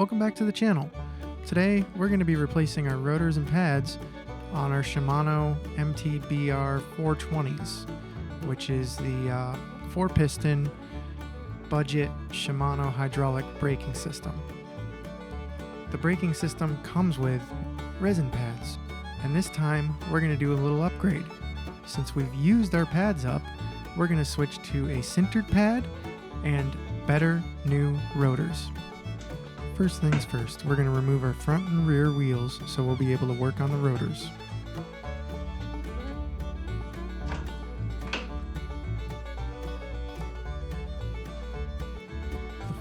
welcome back to the channel. Today we're going to be replacing our rotors and pads on our Shimano MTB 420s, which is the 4-piston budget Shimano hydraulic braking system. The braking system comes with resin pads, and this time we're going to do a little upgrade. Since we've used our pads up, we're going to switch to a sintered pad and better new rotors. First things first, we're going to remove our front and rear wheels so we'll be able to work on the rotors.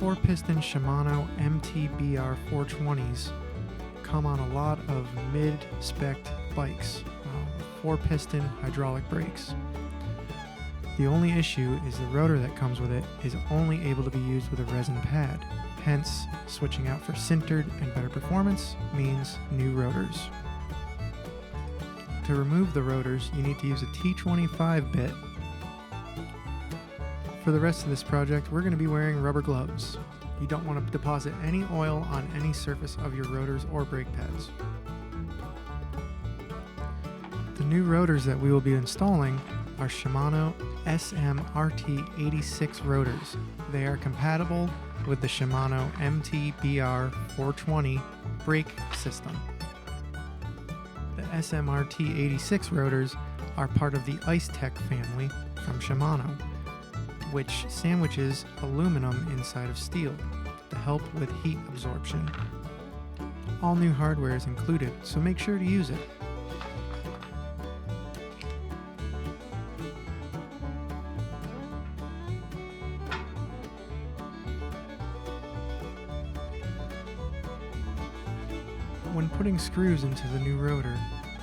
The 4-piston Shimano MTB 420s come on a lot of mid-spec bikes, 4-piston hydraulic brakes. The only issue is the rotor that comes with it is only able to be used with a resin pad. Hence, switching out for sintered and better performance means new rotors. To remove the rotors, you need to use a T25 bit. For the rest of this project, we're going to be wearing rubber gloves. You don't want to deposit any oil on any surface of your rotors or brake pads. The new rotors that we will be installing are Shimano SMRT86 rotors. They are compatible with the Shimano MTB 420 brake system. The SMRT86 rotors are part of the Ice Tech family from Shimano, which sandwiches aluminum inside of steel to help with heat absorption. All new hardware is included, so make sure to use it. When putting screws into the new rotor,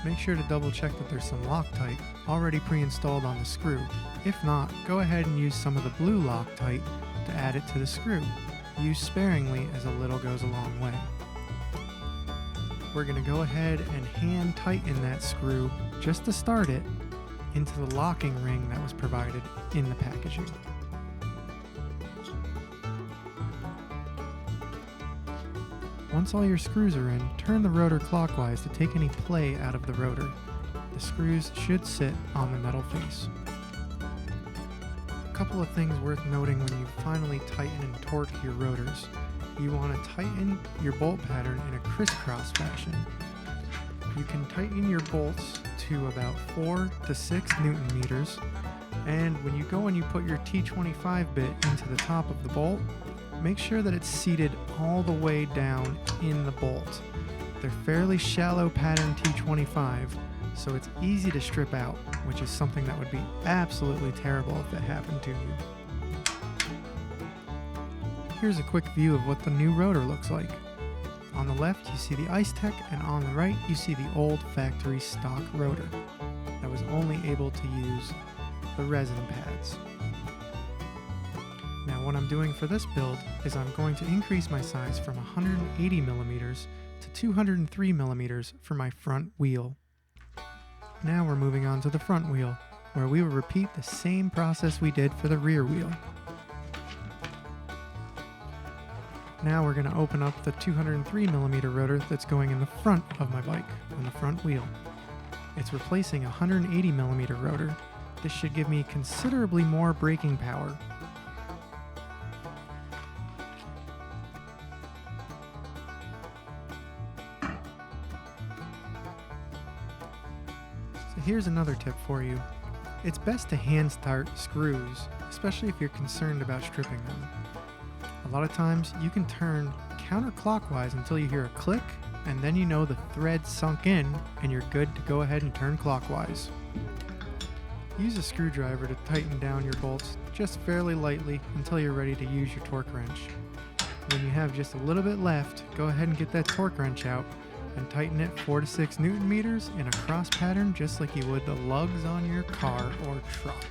make sure to double check that there's some Loctite already pre-installed on the screw. If not, go ahead and use some of the blue Loctite to add it to the screw. Use sparingly as a little goes a long way. We're going to go ahead and hand tighten that screw just to start it into the locking ring that was provided in the packaging. Once all your screws are in, turn the rotor clockwise to take any play out of the rotor. The screws should sit on the metal face. A couple of things worth noting when you finally tighten and torque your rotors. You want to tighten your bolt pattern in a crisscross fashion. You can tighten your bolts to about 4 to 6 Newton meters, and when you go and you put your T25 bit into the top of the bolt, make sure that it's seated all the way down in the bolt. They're fairly shallow pattern T25, so it's easy to strip out, which is something that would be absolutely terrible if that happened to you. Here's a quick view of what the new rotor looks like. On the left you see the Ice Tech, and on the right you see the old factory stock rotor that was only able to use the resin pads. Now what I'm doing for this build is I'm going to increase my size from 180 millimeters to 203 millimeters for my front wheel. Now we're moving on to the front wheel, where we will repeat the same process we did for the rear wheel. Now we're going to open up the 203 millimeter rotor that's going in the front of my bike, on the front wheel. It's replacing a 180 millimeter rotor. This should give me considerably more braking power. So here's another tip for you. It's best to hand start screws, especially if you're concerned about stripping them. A lot of times you can turn counterclockwise until you hear a click, and then you know the thread sunk in and you're good to go ahead and turn clockwise. Use a screwdriver to tighten down your bolts just fairly lightly until you're ready to use your torque wrench. When you have just a little bit left, go ahead and get that torque wrench out and tighten it 4 to 6 Newton meters in a cross pattern just like you would the lugs on your car or truck.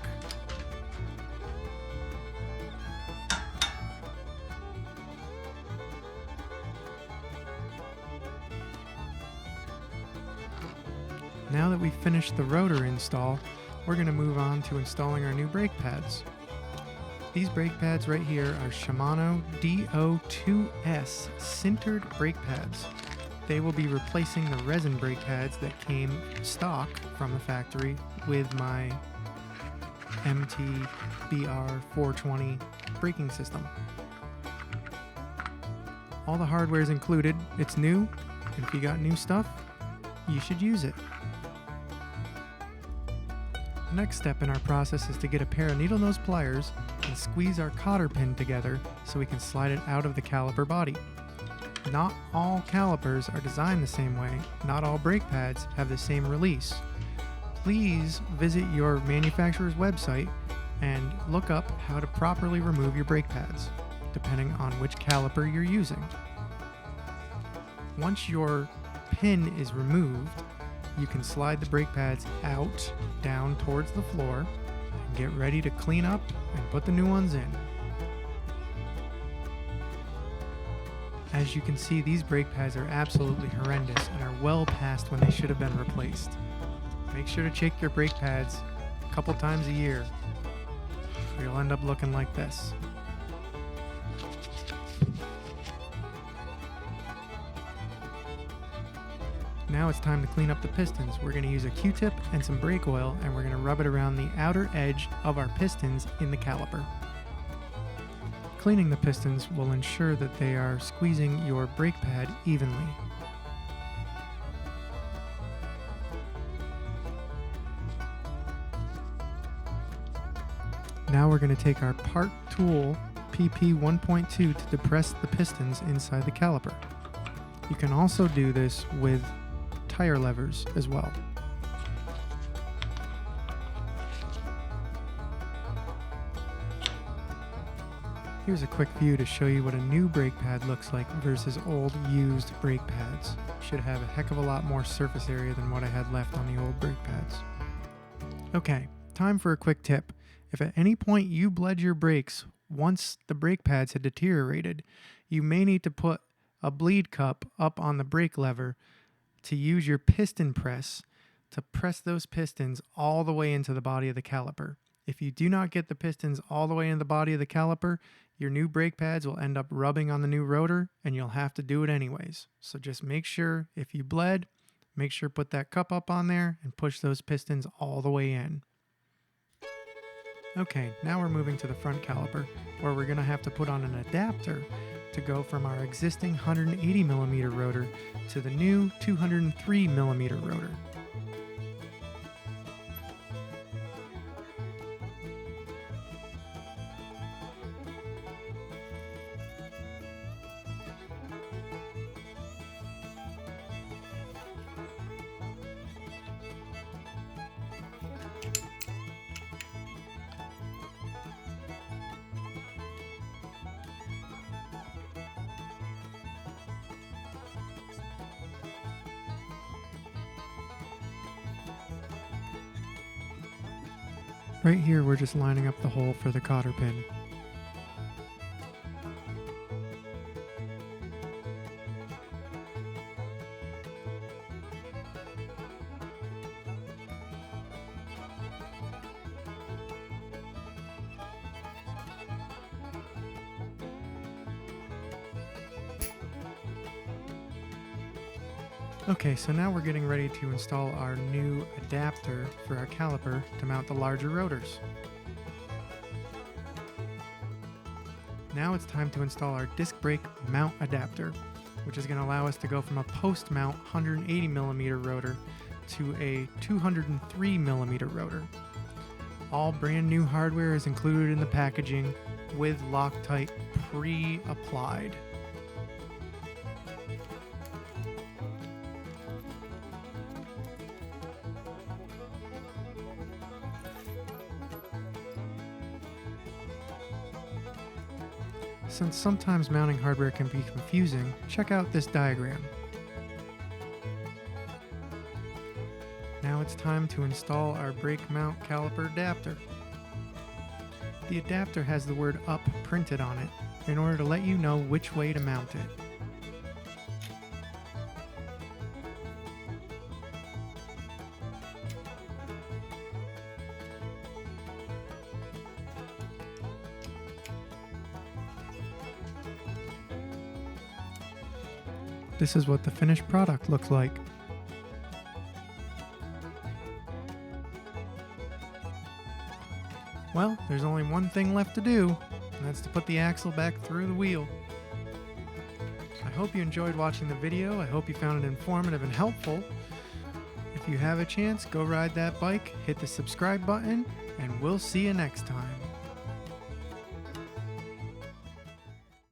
Now that we've finished the rotor install, we're going to move on to installing our new brake pads. These brake pads right here are Shimano DO2S sintered brake pads. They will be replacing the resin brake pads that came stock from the factory with my MTB BR 420 braking system. All the hardware is included, it's new, and if you got new stuff, you should use it. The next step in our process is to get a pair of needle nose pliers and squeeze our cotter pin together so we can slide it out of the caliper body. Not all calipers are designed the same way, not all brake pads have the same release. Please visit your manufacturer's website and look up how to properly remove your brake pads, depending on which caliper you're using. Once your pin is removed, you can slide the brake pads out, down towards the floor, and get ready to clean up and put the new ones in. As you can see, these brake pads are absolutely horrendous and are well past when they should have been replaced. Make sure to check your brake pads a couple times a year, or you'll end up looking like this. Now it's time to clean up the pistons. We're going to use a Q-tip and some brake oil, and we're going to rub it around the outer edge of our pistons in the caliper. Cleaning the pistons will ensure that they are squeezing your brake pad evenly. Now we're going to take our part tool PP 1.2 to depress the pistons inside the caliper. You can also do this with tire levers as well. Here's a quick view to show you what a new brake pad looks like versus old used brake pads. Should have a heck of a lot more surface area than what I had left on the old brake pads. Okay, time for a quick tip. If at any point you bled your brakes once the brake pads had deteriorated, you may need to put a bleed cup up on the brake lever to use your piston press to press those pistons all the way into the body of the caliper. If you do not get the pistons all the way into the body of the caliper, your new brake pads will end up rubbing on the new rotor and you'll have to do it anyways. So just make sure if you bled, make sure put that cup up on there and push those pistons all the way in. Okay, now we're moving to the front caliper where we're going to have to put on an adapter to go from our existing 180mm rotor to the new 203mm rotor. Right here, we're just lining up the hole for the cotter pin. Okay, so now we're getting ready to install our new adapter for our caliper to mount the larger rotors. Now it's time to install our disc brake mount adapter, which is going to allow us to go from a post mount 180mm rotor to a 203mm rotor. All brand new hardware is included in the packaging with Loctite pre-applied. Since sometimes mounting hardware can be confusing, check out this diagram. Now it's time to install our brake mount caliper adapter. The adapter has the word up printed on it in order to let you know which way to mount it. this is what the finished product looks like. Well, there's only one thing left to do, and that's to put the axle back through the wheel. I hope you enjoyed watching the video. I hope you found it informative and helpful. If you have a chance, go ride that bike, hit the subscribe button, and we'll see you next time.